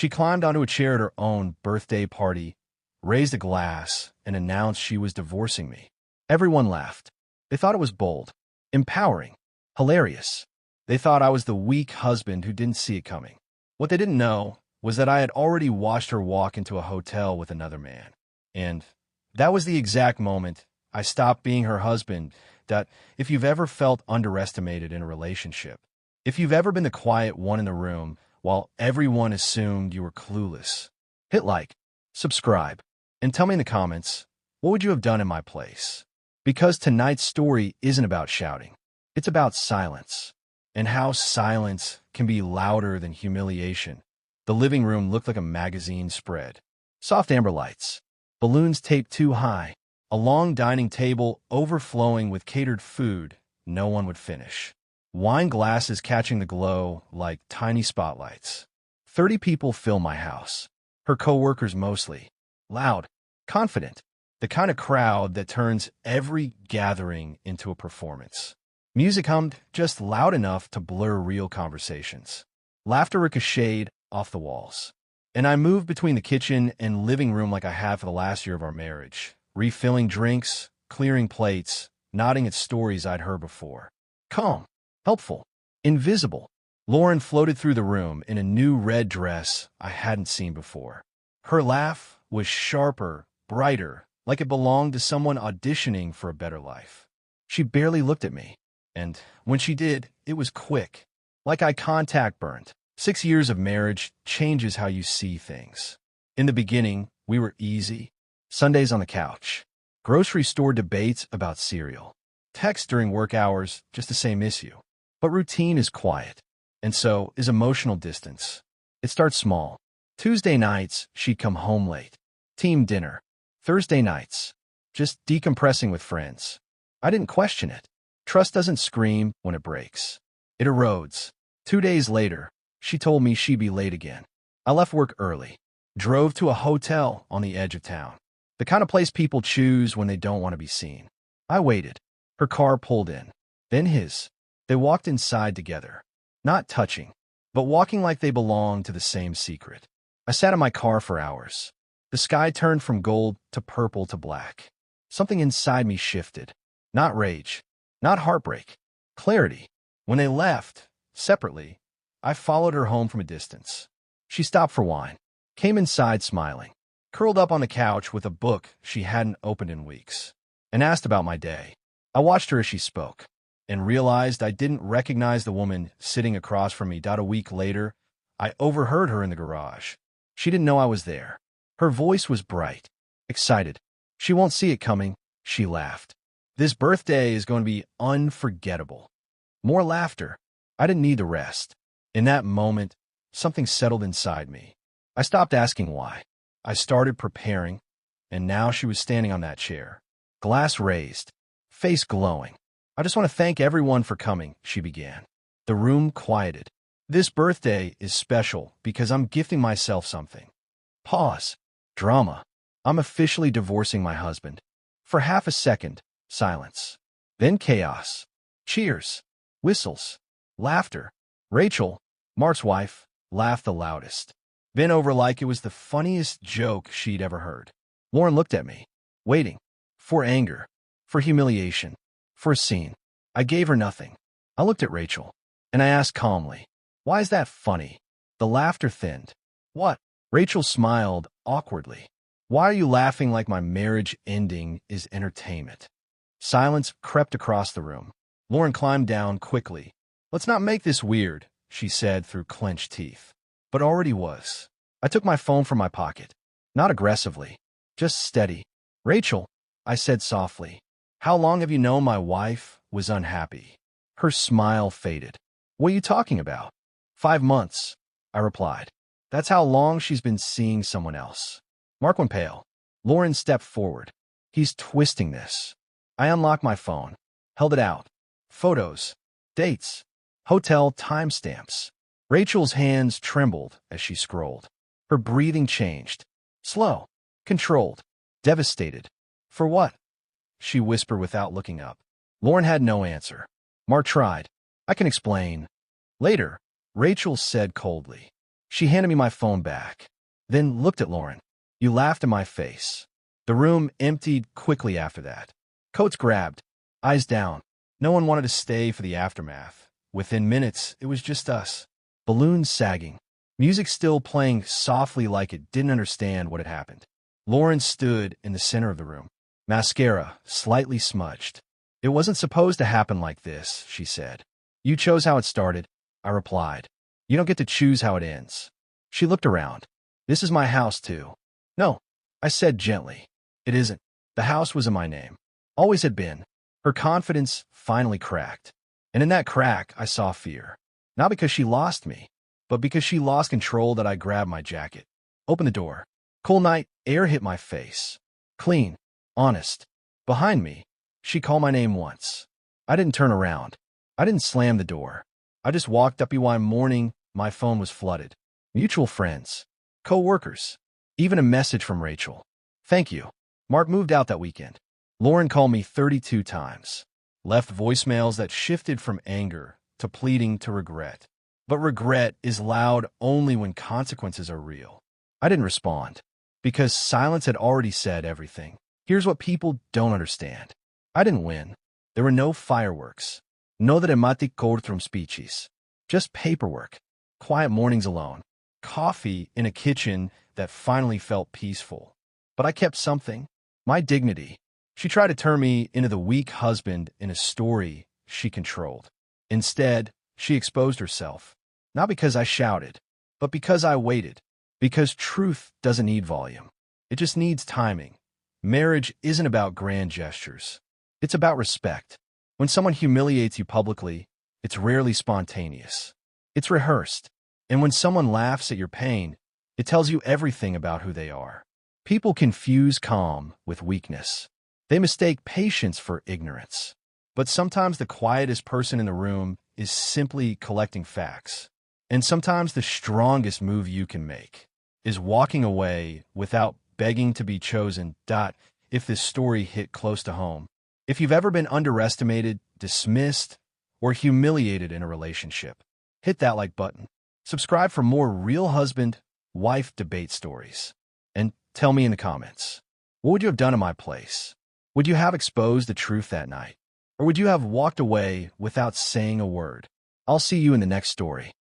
She climbed onto a chair at her own birthday party, raised a glass, and announced she was divorcing me. Everyone laughed. They thought it was bold, empowering, hilarious. They thought I was the weak husband who didn't see it coming. What they didn't know was that I had already watched her walk into a hotel with another man. And that was the exact moment I stopped being her husband. That if you've ever felt underestimated in a relationship, if you've ever been the quiet one in the room while everyone assumed you were clueless, hit like, subscribe, and tell me in the comments, what would you have done in my place? Because tonight's story isn't about shouting. It's about silence, and how silence can be louder than humiliation. The living room looked like a magazine spread. Soft amber lights, balloons taped too high, a long dining table overflowing with catered food no one would finish. Wine glasses catching the glow like tiny spotlights. 30 people fill my house. Her co-workers mostly. Loud, confident, the kind of crowd that turns every gathering into a performance. Music hummed just loud enough to blur real conversations. Laughter ricocheted off the walls. And I moved between the kitchen and living room like I had for the last year of our marriage, refilling drinks, clearing plates, nodding at stories I'd heard before. Calm, helpful, invisible. Lauren floated through the room in a new red dress I hadn't seen before. Her laugh was sharper, brighter, like it belonged to someone auditioning for a better life. She barely looked at me, and when she did, it was quick, like eye contact burned. 6 years of marriage changes how you see things. In the beginning, we were easy. Sundays on the couch. Grocery store debates about cereal. Text during work hours just to say miss you. But routine is quiet, and so is emotional distance. It starts small. Tuesday nights, she'd come home late. Team dinner. Thursday nights. Just decompressing with friends. I didn't question it. Trust doesn't scream when it breaks. It erodes. 2 days later, she told me she'd be late again. I left work early. Drove to a hotel on the edge of town. The kind of place people choose when they don't want to be seen. I waited. Her car pulled in. Then his. They walked inside together. Not touching, but walking like they belonged to the same secret. I sat in my car for hours. The sky turned from gold to purple to black. Something inside me shifted. Not rage. Not heartbreak. Clarity. When they left, separately, I followed her home from a distance. She stopped for wine. Came inside smiling. Curled up on the couch with a book she hadn't opened in weeks. And asked about my day. I watched her as she spoke. And realized I didn't recognize the woman sitting across from me. A week later, I overheard her in the garage. She didn't know I was there. Her voice was bright, excited. She won't see it coming, she laughed. This birthday is going to be unforgettable. More laughter. I didn't need the rest. In that moment, something settled inside me. I stopped asking why. I started preparing, and now she was standing on that chair. Glass raised, face glowing. I just want to thank everyone for coming, she began. The room quieted. This birthday is special because I'm gifting myself something. Pause. Drama. I'm officially divorcing my husband. For half a second, silence. Then chaos. Cheers. Whistles. Laughter. Rachel, Mark's wife, laughed the loudest. Bent over like it was the funniest joke she'd ever heard. Lauren looked at me, waiting. For anger. For humiliation. For a scene. I gave her nothing. I looked at Rachel, and I asked calmly, "Why is that funny?" The laughter thinned. "What?" Rachel smiled awkwardly. "Why are you laughing like my marriage ending is entertainment?" Silence crept across the room. Lauren climbed down quickly. "Let's not make this weird," she said through clenched teeth. But already was. I took my phone from my pocket. Not aggressively, just steady. "Rachel," I said softly, "how long have you known my wife was unhappy?" Her smile faded. "What are you talking about?" 5 months, I replied. "That's how long she's been seeing someone else." Mark went pale. Lauren stepped forward. "He's twisting this." I unlocked my phone, held it out. Photos, dates, hotel timestamps. Rachel's hands trembled as she scrolled. Her breathing changed. Slow, controlled, devastated. "For what?" she whispered without looking up. Lauren had no answer. Mark tried. "I can explain." "Later," Rachel said coldly. She handed me my phone back, then looked at Lauren. You laughed in my face. The room emptied quickly after that. Coats grabbed, eyes down. No one wanted to stay for the aftermath. Within minutes, it was just us. Balloons sagging. Music still playing softly like it didn't understand what had happened. Lauren stood in the center of the room. Mascara, slightly smudged. It wasn't supposed to happen like this, she said. You chose how it started, I replied. You don't get to choose how it ends. She looked around. This is my house, too. No, I said gently. It isn't. The house was in my name. Always had been. Her confidence finally cracked. And in that crack, I saw fear. Not because she lost me, but because she lost control that I grabbed my jacket. Opened the door. Cool night, air hit my face. Clean. Honest. Behind me, she called my name once. I didn't turn around. I didn't slam the door. I just walked up one morning. My phone was flooded. Mutual friends. Co-workers. Even a message from Rachel. Thank you. Mark moved out that weekend. Lauren called me 32 times. Left voicemails that shifted from anger to pleading to regret. But regret is loud only when consequences are real. I didn't respond because silence had already said everything. Here's what people don't understand. I didn't win. There were no fireworks. No dramatic courtroom speeches. Just paperwork. Quiet mornings alone. Coffee in a kitchen that finally felt peaceful. But I kept something. My dignity. She tried to turn me into the weak husband in a story she controlled. Instead, she exposed herself. Not because I shouted, but because I waited. Because truth doesn't need volume. It just needs timing. Marriage isn't about grand gestures. It's about respect. When someone humiliates you publicly, it's rarely spontaneous. It's rehearsed. And when someone laughs at your pain, it tells you everything about who they are. People confuse calm with weakness. They mistake patience for ignorance. But sometimes the quietest person in the room is simply collecting facts. And sometimes the strongest move you can make is walking away without begging to be chosen. If this story hit close to home, if you've ever been underestimated, dismissed, or humiliated in a relationship, hit that like button. Subscribe for more real husband-wife debate stories. And tell me in the comments, what would you have done in my place? Would you have exposed the truth that night? Or would you have walked away without saying a word? I'll see you in the next story.